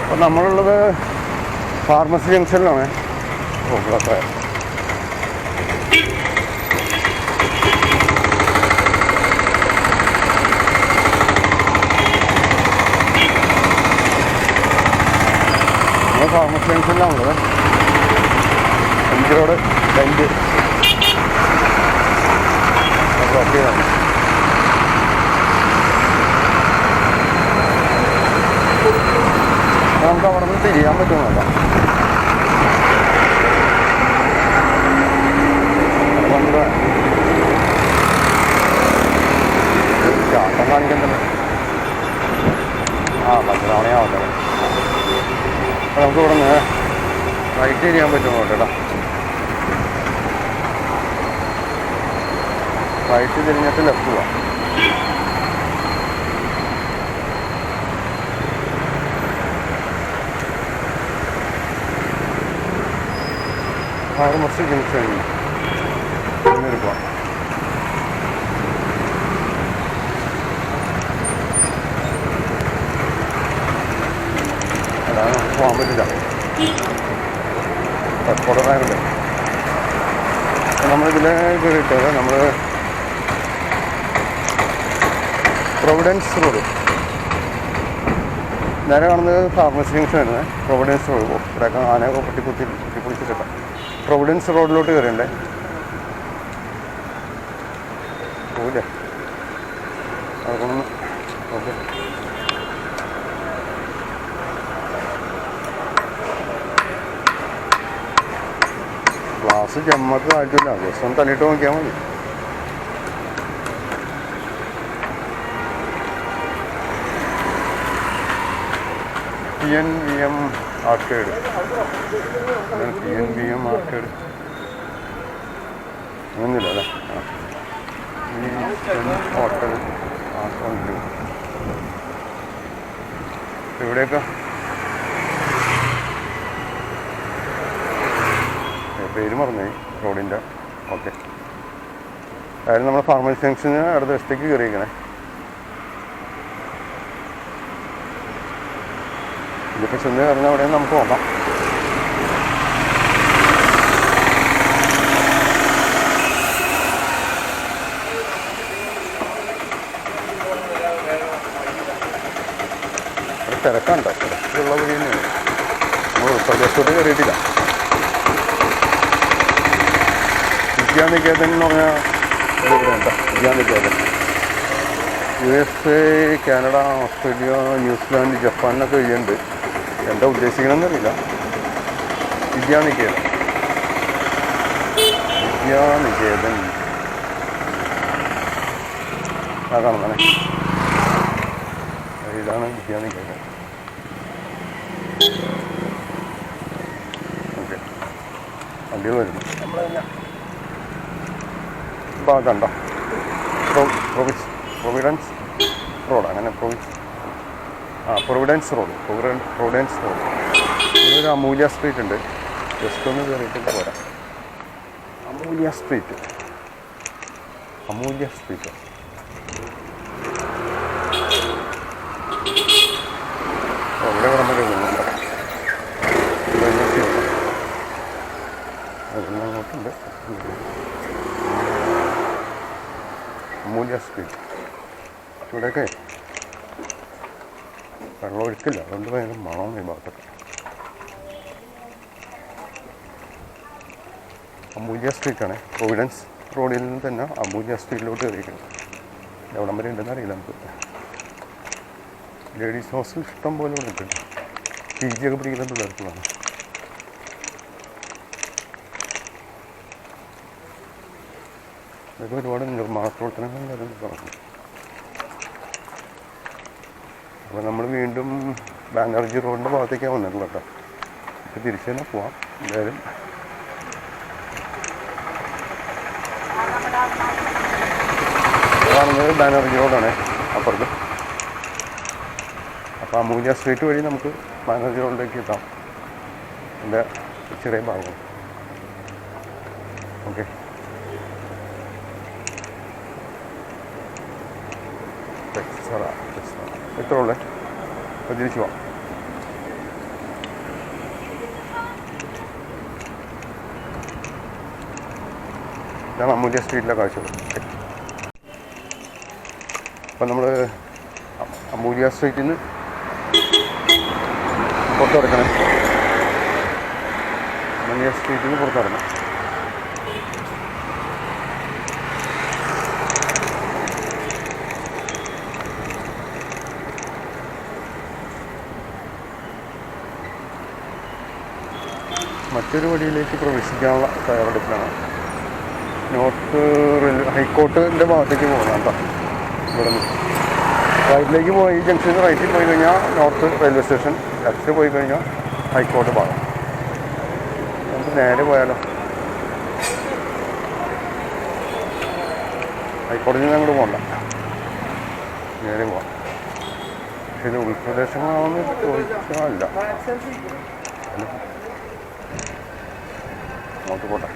അപ്പോൾ നമ്മളുള്ളത് pharmacy ജംഗ്ഷനിലാണ്. Okay, നമ്മൾ ഫാർമസി ജംഗ്ഷനിലാണുള്ളത്. റോഡ് ബെഞ്ച് ബ്ലോക്ക് ചെയ്താണ്. നമുക്ക് അവിടെ നിന്ന് തിരിയാൻ പറ്റുന്നില്ല. ചാട്ടം കാണിക്കുന്നുണ്ട്. ആ 10 തവണയാവട്ടെ. അപ്പോൾ നമുക്ക് ഇവിടെ നിന്ന് റൈറ്റ് തിരിയാൻ പറ്റുമോ കേട്ടോ? റൈറ്റ് തിരിഞ്ഞിട്ട് ലെഫ്റ്റ് പോവാം. ഫാർമസി ജംഗ്ഷൻ എടുക്കാം. അതാണ് പോകാൻ പറ്റില്ല. പാസ്പോർട്ടായതുകൊണ്ട് നമ്മളിതിലെ കയറിയിട്ടത് നമ്മൾ പ്രൊവിഡൻസ് റോഡ് നേരെ കാണുന്നത് ഫാർമസി ജംഗ്ഷൻ വരുന്നത്. പ്രൊവിഡൻസ് റോഡ് ഇവിടെയൊക്കെ ആനയൊക്കെ പൊട്ടിപ്പൊളിച്ചിട്ട് പ്രൊവിഡൻസ് റോഡിലോട്ട് കയറിയണ്ടേ. പോവില്ലേ? അതൊന്ന് ഓക്കെ. ഗ്ലാസ് ചെമ്മക്ക് കാറ്റില്ല, ജസ്റ്റ് ഒന്ന് തള്ളിയിട്ട് നോക്കിയാൽ മതി. PNVM ആർക്കേഡ്, PNVM ആർക്കേഡ് അങ്ങനെയില്ല അല്ലേ? ഹോട്ടൽ ഇവിടെയൊക്കെ പേര് മറന്നേ റോഡിൻ്റെ. ഓക്കെ, അതായത് നമ്മൾ ഫാർമസി ജംഗ്ഷന് അടുത്ത വശത്തേക്ക് കയറിയിരിക്കണേ. ഇതിപ്പോൾ ചെന്ന് കയറുന്ന എവിടെയും നമുക്ക് നോക്കാം. തിരക്കുണ്ടോ? തിരക്കുള്ള വഴി തന്നെയാണ്. നമ്മൾ ഉത്തർപ്രദേശത്തോട്ട് കയറിയിട്ടില്ല. വിദ്യാനികേതൻ എന്ന് പറഞ്ഞാൽ ഇവിടെ Vidyaniketan USA, Canada, Australia, New Zealand, ജപ്പാനൊക്കെ എഴുതിയുണ്ട്. എന്താ ഉദ്ദേശിക്കണമെന്നറിയില്ല. വിദ്യാനികേതൻ ആ കാണുന്നേ, ഇതാണ് വിദ്യാനികേതൻ. ഓക്കെ, വണ്ടികൾ വരുന്നു. ഇപ്പോൾ കണ്ടോ പ്രൊവിഡൻസ് റോഡ്, അങ്ങനെ പ്രൊവിഡൻസ് റോഡ്. ഇതൊരു അമൂല്യ സ്ട്രീറ്റ് ഉണ്ട്. ജസ്റ്റ് ഒന്ന് കയറിയിട്ട് പോരാ. അമൂല്യ സ്ട്രീറ്റ് ഇവിടെ കിടന്നൊക്കെ വരുന്നുണ്ട്. അങ്ങോട്ടുണ്ട് അമൂല്യ സ്ട്രീറ്റ്. ഇവിടെയൊക്കെ വെള്ളമൊഴുക്കില്ല, അതുകൊണ്ട് ഭയങ്കര മണം ഈ ഭാഗത്തൊക്കെ. അമൂല്യ സ്ട്രീറ്റാണ്. പ്രൊവിഡൻസ് റോഡിൽ നിന്ന് തന്നെ അമൂല്യ സ്ട്രീറ്റിലോട്ട് കയറിയിരിക്കുന്നത്. എവിടം വരെ ഉണ്ടെന്ന് അറിയില്ല നമുക്ക്. ലേഡീസ് ഹോസ്റ്റൽ ഇഷ്ടം പോലെ ഇവിടെ ഉണ്ട്. PG ഒക്കെ പിടിക്കുന്ന പിള്ളേർക്കുള്ളതാണ്. ഇതൊക്കെ ഒരുപാട് നിർമ്മാണ പ്രവർത്തനങ്ങൾ നടക്കുന്നു. അപ്പോൾ നമ്മൾ വീണ്ടും ബാനർജി റോഡിൻ്റെ ഭാഗത്തേക്കാണ് വന്നിട്ടുള്ളത് കേട്ടോ. ഇപ്പോൾ തിരിച്ച് തന്നെ പോവാം. എന്തായാലും കാണുന്നത് ബാനർജി റോഡാണ് അപ്പുറത്ത്. അപ്പോൾ അമൂല്യ സ്ട്രീറ്റ് വഴി നമുക്ക് ബാനർജി റോഡിലേക്ക് എത്താം. എൻ്റെ ചെറിയ ഭാഗം. ഓക്കെ, എത്ര ഉള്ളത്? അപ്പോൾ തിരിച്ചു പോവാം. ഇതാണ് അമൂല്യ സ്ട്രീറ്റിലെ കാഴ്ചകൾ. അപ്പം നമ്മൾ അമൂല്യ സ്ട്രീറ്റിൽ നിന്ന് പുറത്തിറക്കണം. അമൂല്യ സ്ട്രീറ്റിൽ നിന്ന് പുറത്തിറങ്ങണം. മറ്റൊരു വഴിയിലേക്ക് പ്രവേശിക്കാനുള്ള തയ്യാറെടുപ്പിലാണ്. നോർത്ത് ഹൈക്കോർട്ടിൻ്റെ ഭാഗത്തേക്ക് പോകുന്നത് കേട്ടോ. ഇവിടെ നിന്ന് റൈറ്റിലേക്ക് പോയി, ഈ ജംഗ്ഷനിൽ റൈറ്റിൽ പോയി കഴിഞ്ഞാൽ നോർത്ത് റെയിൽവേ സ്റ്റേഷൻ, ലെഫ്റ്റ് പോയി കഴിഞ്ഞാൽ ഹൈക്കോർട്ട് ഭാഗം. നമുക്ക് നേരെ പോയാലോ? ഹൈക്കോടതിയിൽ നിന്ന് അങ്ങോട്ട് പോകണ്ട, നേരെ പോകാം. പക്ഷേ ഇത് ഉൾപ്രദേശങ്ങളാണെന്ന് ചോദിച്ചാൽ അല്ല, അങ്ങോട്ട് പോട്ടെ.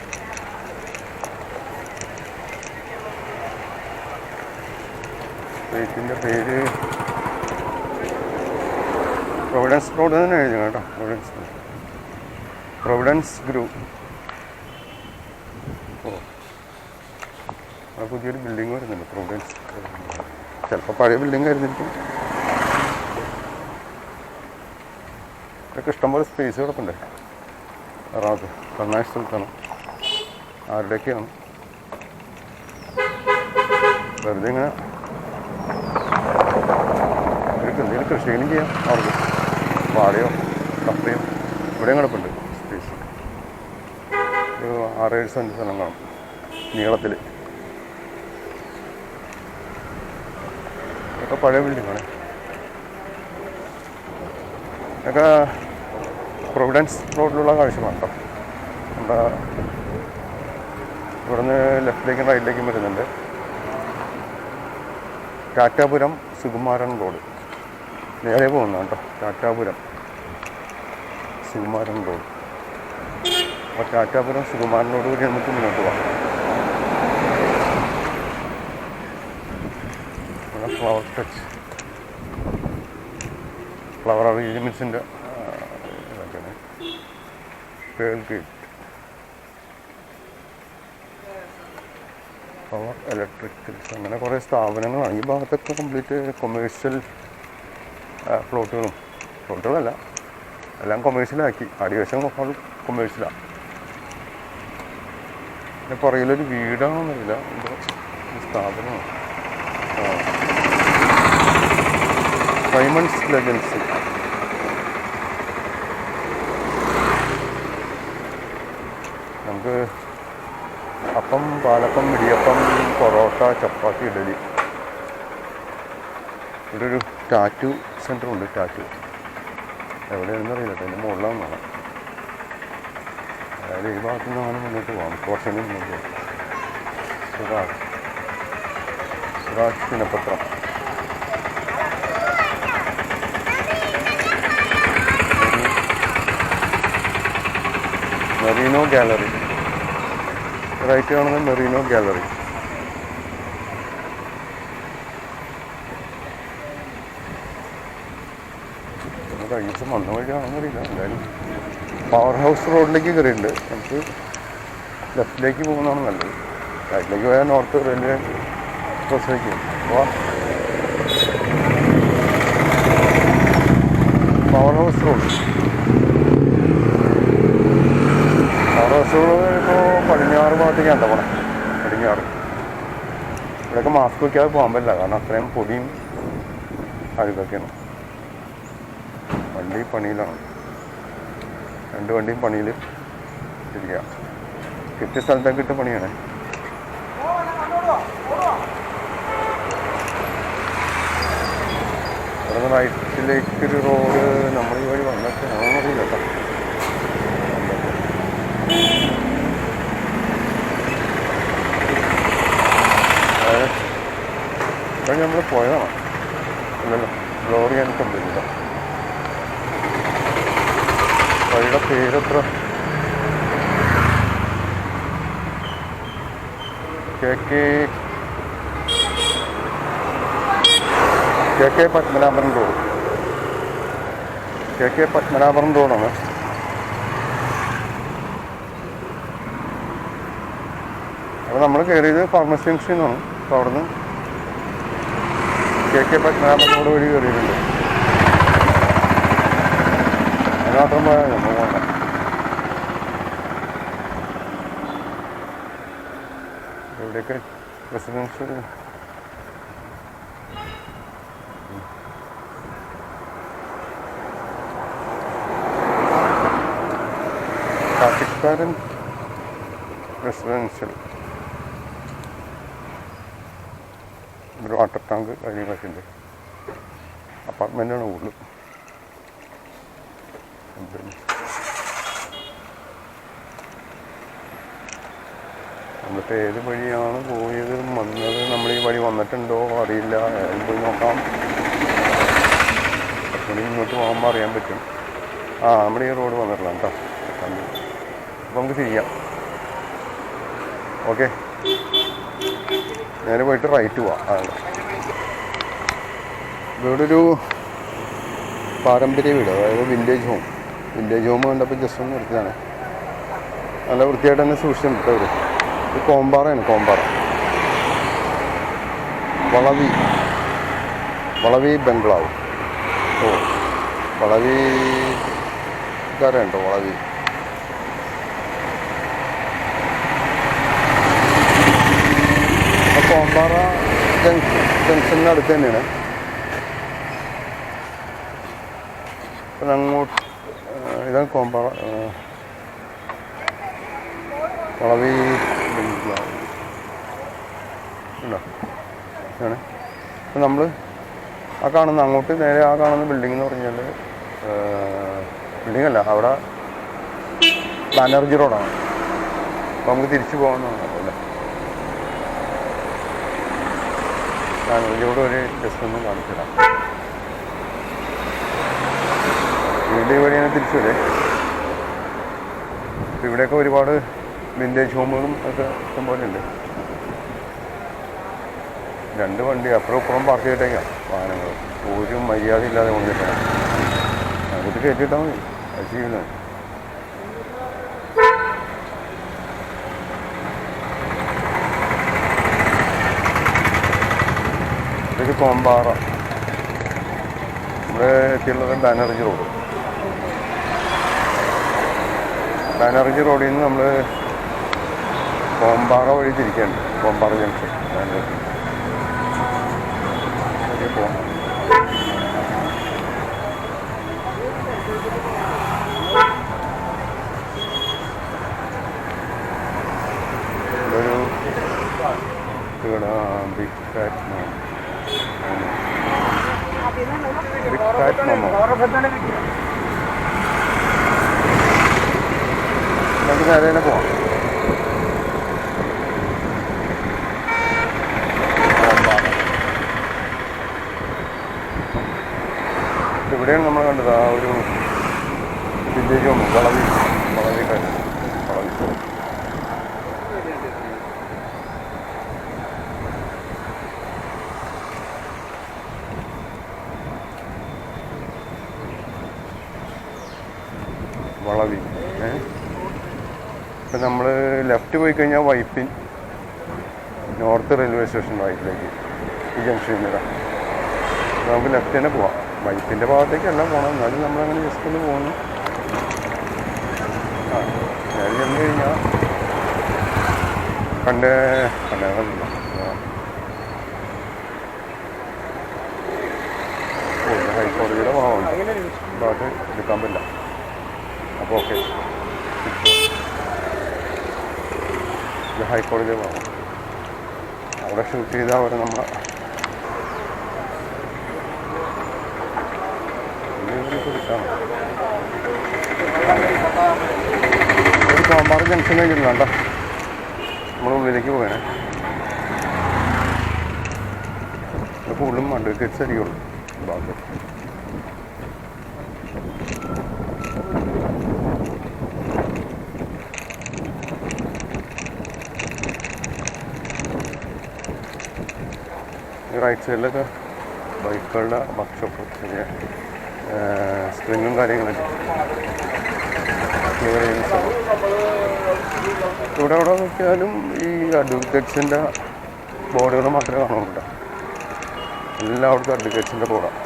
സ്ട്രീറ്റിൻ്റെ പേര് പ്രൊവിഡൻസ് റോഡ് തന്നെ എഴുതി കേട്ടോ. Providence group. ഓ, അവിടെ പുതിയൊരു ബിൽഡിങ് വരുന്നുണ്ട്, പ്രൊവിഡൻസ്. ചിലപ്പോൾ പഴയ ബിൽഡിങ് ആയിരുന്നിരിക്കും. ഇതൊക്കെ ഇഷ്ടംപോലെ സ്പേസ് കിടപ്പുണ്ട്. എറണാകുളത്ത് കണ്ണായ സ്ഥലത്താണ്. ആരുടെയൊക്കെയാണ് വെറുതെ ഇങ്ങനെ എന്തെങ്കിലും കൃഷികളും ചെയ്യാം അവർക്ക്. വാഴയോ കപ്പയോ ഇവിടെയും കിടപ്പുണ്ട് സ്പേസ്. ഒരു 6-7 സെൻറ്റ് സ്ഥലം കാണും നീളത്തിൽ. ഇതൊക്കെ പഴയ ബിൽഡിങ്ങാണ്. ഇതൊക്കെ പ്രൊവിഡൻസ് റോഡിലുള്ള കാഴ്ചകളാണ് കേട്ടോ. നമ്മുടെ ഇവിടുന്ന് ലെഫ്റ്റിലേക്കും റൈറ്റിലേക്കും വരുന്നുണ്ട്. ടാറ്റാപുരം സുകുമാരൻ റോഡ് നേരെ പോകുന്ന കേട്ടോ. ടാറ്റാപുരം സുകുമാരൻ റോഡ്. അപ്പോൾ ടാറ്റാപുരം സുകുമാരൻ റോഡ് വഴി നമുക്ക് മുന്നോട്ട് പോകാം. ഫ്ലവർ ടച്ച്, ഫ്ലവർ അറേഞ്ച്മെൻറ്റ്സിൻ്റെ ഇതൊക്കെയാണ്. പേൾ ഗേറ്റ്, പവർ ഇലക്ട്രിക്കൽസ്, അങ്ങനെ കുറേ സ്ഥാപനങ്ങളാണ്. ഈ ഭാഗത്തൊക്കെ കംപ്ലീറ്റ് കൊമേഴ്ഷ്യൽ ഫ്ലോട്ടുകളല്ല, എല്ലാം കൊമേഴ്ഷ്യലാക്കി. അടിവശം കൊമേഴ്ഷ്യലാണ്. പിന്നെ പുറകിലൊരു വീടാണെന്നറിയില്ല, എന്തോ സ്ഥാപനമാണ്. സൈമൺസ് ലെജൻസി. നമുക്ക് അപ്പം, പാലപ്പം, ഇടിയപ്പം, പൊറോട്ട, ചപ്പാത്തി, ഇഡലി. ഇവിടെ ഒരു ടാറ്റു സെൻ്ററുണ്ട്. ടാറ്റു എവിടെയാണെന്ന് അറിയില്ല, അതിൻ്റെ മുകളിലാണ് കാണാം. അതായത് ഈ ഭാഗത്തു നിന്ന് അങ്ങനെ മുന്നോട്ട് പോകാം. കുറച്ചുകൂടി മുന്നോട്ട് പോകാം. സുരാജ് ദിനപത്രം. Merino gallery. റൈറ്റ് കാണുന്നത് മെറീനോ ഗാലറി. കഴിഞ്ഞ ദിവസം വന്ന വഴിയാണെന്നറിയില്ല. എന്തായാലും പവർ ഹൗസ് റോഡിലേക്ക് കയറിയിട്ടുണ്ട്. നമുക്ക് ലെഫ്റ്റിലേക്ക് പോകുന്നതാണ് നല്ലത്. റൈറ്റിലേക്ക് പോയാൽ നോർത്ത് റെയിൽവേ ക്രോസിലേക്ക് പോവാം. Power house road. Power house road ഇപ്പോൾ പടിഞ്ഞാറ് ഭാഗത്തേക്കാണ് പോകണം. പടിഞ്ഞാറ്. ഇവിടെയൊക്കെ മാസ്ക് വയ്ക്കാതെ പോകാൻ പറ്റില്ല, കാരണം അത്രയും പൊടിയും അഴുക്കൊക്കെയാണ്. വണ്ടി പണിയിലാണ്. 2 വണ്ടിയും പണിയിൽ ഇരിക്കുക. കിട്ടിയ സ്ഥലത്തൊക്കെ ഇട്ട് പണിയാണ്. ഇവിടെ റൈറ്റിലേക്കൊരു റോഡ് നമ്മൾ ഈ വഴി വന്നിട്ട് അറിയില്ല കേട്ടോ. ഇവിടെ നമ്മൾ പോയതാണ്. അല്ലല്ലോ, ലോറി ഞാൻ കണ്ടില്ല. വഴിയുടെ പേരെത്ര? KK Padmanabhan road. KK Padmanabhan റോഡാണ്. അപ്പോൾ നമ്മൾ കയറിയത് ഫാർമസി ജംഗ്ഷനിൽ നിന്നാണ്. അപ്പോൾ അവിടെ നിന്ന് KK പത്മനാഭനോട് വഴി കയറിയിട്ടുണ്ട്. അതിനാത്രം പോയാൽ നമ്മൾ പോകണ്ട. എവിടെയൊക്കെ റെസിഡൻഷ്യൽ കാട്ടിക്കാരൻ റെസിഡൻഷ്യൽ ഒരു വാട്ടർ ടാങ്ക് കാര്യങ്ങളൊക്കെയുണ്ട്. അപ്പാർട്ട്മെൻറ്റാണ് കൂടുതൽ. എന്നിട്ട് ഏത് വഴിയാണ് പോയത് വന്നത്, നമ്മൾ ഈ വഴി വന്നിട്ടുണ്ടോ അറിയില്ല. പോയി നോക്കാം. ഇങ്ങോട്ട് പോകുമ്പോൾ അറിയാൻ പറ്റും. നമ്മുടെ ഈ റോഡ് വന്നിട്ടില്ല കേട്ടോ. അപ്പോൾ നമുക്ക് ചെയ്യാം. ഓക്കെ, നേരെ പോയിട്ട് റൈറ്റ് പോവാം. ഇവിടെ ഒരു പാരമ്പര്യ വീട്, അതായത് വില്ലേജ് ഹോം കണ്ടപ്പോൾ ജസ്റ്റ് ഒന്ന് നിർത്തിയതാണ്. നല്ല വൃത്തിയായിട്ട് തന്നെ സൂക്ഷിച്ചിട്ടുണ്ട് അവർ. ഇത് കോമ്പാറയാണ്. വളവി ബംഗ്ലാവ്. വളവിക്കാരുണ്ടോ? വളവി കോമ്പാറ ജംഗ്ഷന് അടുത്ത് തന്നെയാണ്. അപ്പം അങ്ങോട്ട് ഇതാണ് കോമ്പാറ വളവി ഉണ്ടോ ആണ്. അപ്പം നമ്മൾ കാണുന്ന അങ്ങോട്ട് നേരെ കാണുന്ന ബിൽഡിംഗ് എന്ന് പറഞ്ഞാൽ ബിൽഡിംഗ് അല്ല, അവിടെ ബാനർജി റോഡാണ്. അപ്പോൾ നമുക്ക് തിരിച്ചു പോകാമെന്നാണ് അല്ലേ. ബാനർജിയോട് ഒരു ജസ്റ്റ് ഒന്ന് കാണിച്ചിടാം. വീട് വഴിയാണ് തിരിച്ചു വരെ. ഇവിടെയൊക്കെ ഒരുപാട് വിൻറ്റേജ് ഹോമുകളും ഒക്കെ ഇഷ്ടംപോലെ ഉണ്ട്. 2 വണ്ടി അപ്പുറം ഇപ്പുറം പാർക്ക് ചെയ്തിട്ടേക്കാം. വാഹനങ്ങൾ ഒരു മര്യാദ ഇല്ലാതെ കൊണ്ടിട്ടാണ്. അങ്ങോട്ട് കയറ്റിയിട്ടാൽ മതി. അത് ചെയ്യുന്നത് ഇതൊരു കോമ്പാറ. ഇവിടെ എത്തിയുള്ളത് ബാനർജി റോഡിൽ നിന്ന് നമ്മൾ കോമ്പാറ വഴി തിരിക്കുകയാണ്. കോമ്പാറ ജംഗ്ഷൻ ബാനർജി പോകാം. ഒരു ബിഗ് ഫാറ്റ് മോമോ നമുക്ക് നേരെ തന്നെ പോവാം. ഇവിടെയാണ് നമ്മൾ കണ്ടത് ആ ഒരു വില്ലേജ് ഹോം വളവി. ഇപ്പം നമ്മൾ ലെഫ്റ്റ് പോയി കഴിഞ്ഞാൽ വൈപ്പിൻ നോർത്ത് റെയിൽവേ സ്റ്റേഷൻ റൈറ്റിലേക്ക് ഈ ജംഗ്ഷനിൽ നിന്നിടാം. നമുക്ക് ലെഫ്റ്റ് തന്നെ പോവാം. വൈപ്പിൻ്റെ ഭാഗത്തേക്കല്ല പോകണം, എന്നാലും നമ്മളങ്ങനെ ജസ്റ്റ് ഒന്ന് പോകുന്നു. ഞാൻ ചെന്ന് കഴിഞ്ഞാൽ കണ്ടേറില്ല. ഹൈക്കോടതിയുടെ ഭാഗമുണ്ട്, ഭാഗത്ത് എടുക്കാൻ പറ്റില്ല. അപ്പോൾ ഓക്കെ, ഇത് ഹൈക്കോടതിയുടെ ഭാഗം. അവിടെ ഷൂട്ട് ചെയ്താൽ അവർ നമ്മളെ ഒരു കോമ്പാറ ജംഗ്ഷൻ കഴിഞ്ഞിട്ടില്ല കേട്ടോ. നമ്മൾ ഉള്ളിലേക്ക് പോകണേ. കൂടുതലും അഡ്വക്കേറ്റ്സ് അരിയുള്ളൂ ഭാഗത്ത്. റൈറ്റ് സൈഡിലൊക്കെ ബൈക്കുകളുടെ വർക്ക്ഷോപ്പ്, ചെറിയ സ്പ്രിങ്ങും കാര്യങ്ങളൊക്കെ ക്ലിയർ ചെയ്യുന്ന സ്ഥലം. ഇവിടെ എവിടെ നോക്കിയാലും ഈ അഡ്വക്കേറ്റ്സിൻ്റെ ബോർഡുകൾ മാത്രമേ കാണുന്നുണ്ട്. എല്ലായിടത്തും അഡ്വക്കേറ്റ്സിൻ്റെ ബോർഡാണ്.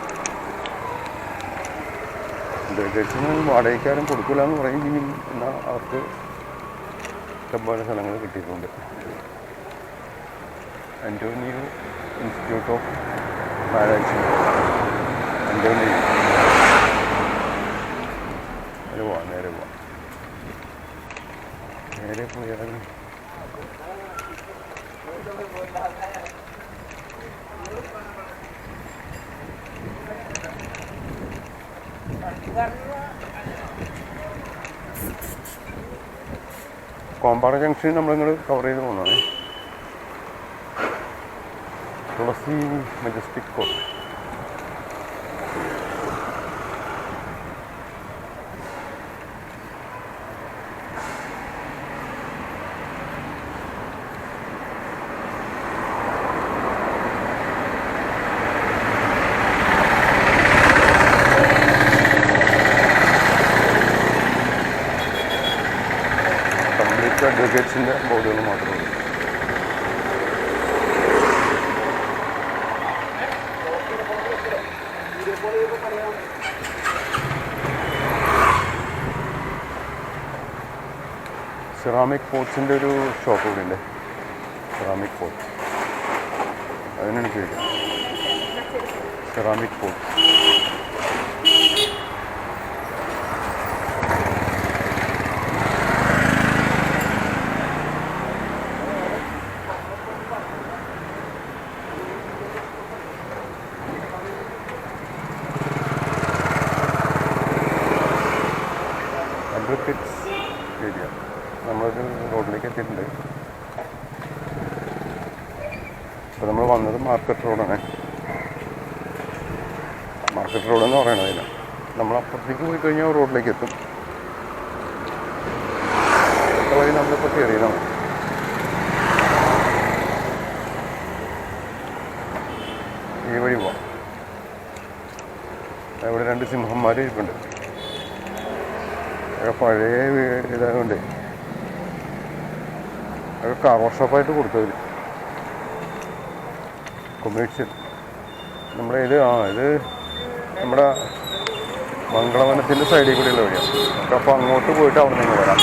അഡ്വക്കേറ്റ്സിന് വാടകയ്ക്കാരും കൊടുക്കില്ല എന്ന് പറയും ചെയ്യും. എന്നാൽ അവർക്ക് ഇഷ്ടംപോലെ സ്ഥലങ്ങൾ കിട്ടിയിട്ടുണ്ട്. Antonio institute of management, Antonio. നേരെ പോവാം. നേരെ പോയാൽ കോമ്പാറ ജംഗ്ഷൻ നമ്മളിങ്ങോട്ട് കവർ ചെയ്ത് പോകുന്നതാണ്. തുളസി മജസ്റ്റിക് കോർട്ട്. അഡ്വക്കേറ്റ്സിൻ്റെ ബോർഡുകൾ മാത്രമേ ഉള്ളൂ. സെറാമിക് പോട്ട്സിൻ്റെ ഒരു ഷോപ്പ് കൂടി ഉണ്ട്. സെറാമിക് പോട്ട്, അതിനാണ് പേര് സെറാമിക് പോട്ട്. Advocates area. നമ്മളൊരു റോഡിലേക്ക് എത്തിയിട്ടുണ്ട്. ഇപ്പോൾ നമ്മൾ വന്നത് മാർക്കറ്റ് റോഡാണ്. മാർക്കറ്റ് റോഡെന്ന് പറയണത് അതിന്. നമ്മളപ്പുറത്തേക്ക് പോയി കഴിഞ്ഞാൽ റോഡിലേക്ക് എത്തും. വഴി നമ്മളിപ്പോൾ കയറിയതാണ്. ഈ വഴി പോവാം. ഇവിടെ 2 സിംഹന്മാർ ഇരിപ്പുണ്ട്. അതൊക്കെ പഴയ ഇതായതുകൊണ്ട് അതൊക്കെ കാർ വർക്ക്ഷോപ്പായിട്ട് കൊടുത്തത്. കൊമേഴ്ഷ്യൽ നമ്മുടെ ഇത് നമ്മുടെ മംഗളവനത്തിൻ്റെ സൈഡിൽ കൂടെയുള്ള വഴിയാണ്. അപ്പോൾ അങ്ങോട്ട് പോയിട്ട് അവിടെ നിന്ന് വരാം.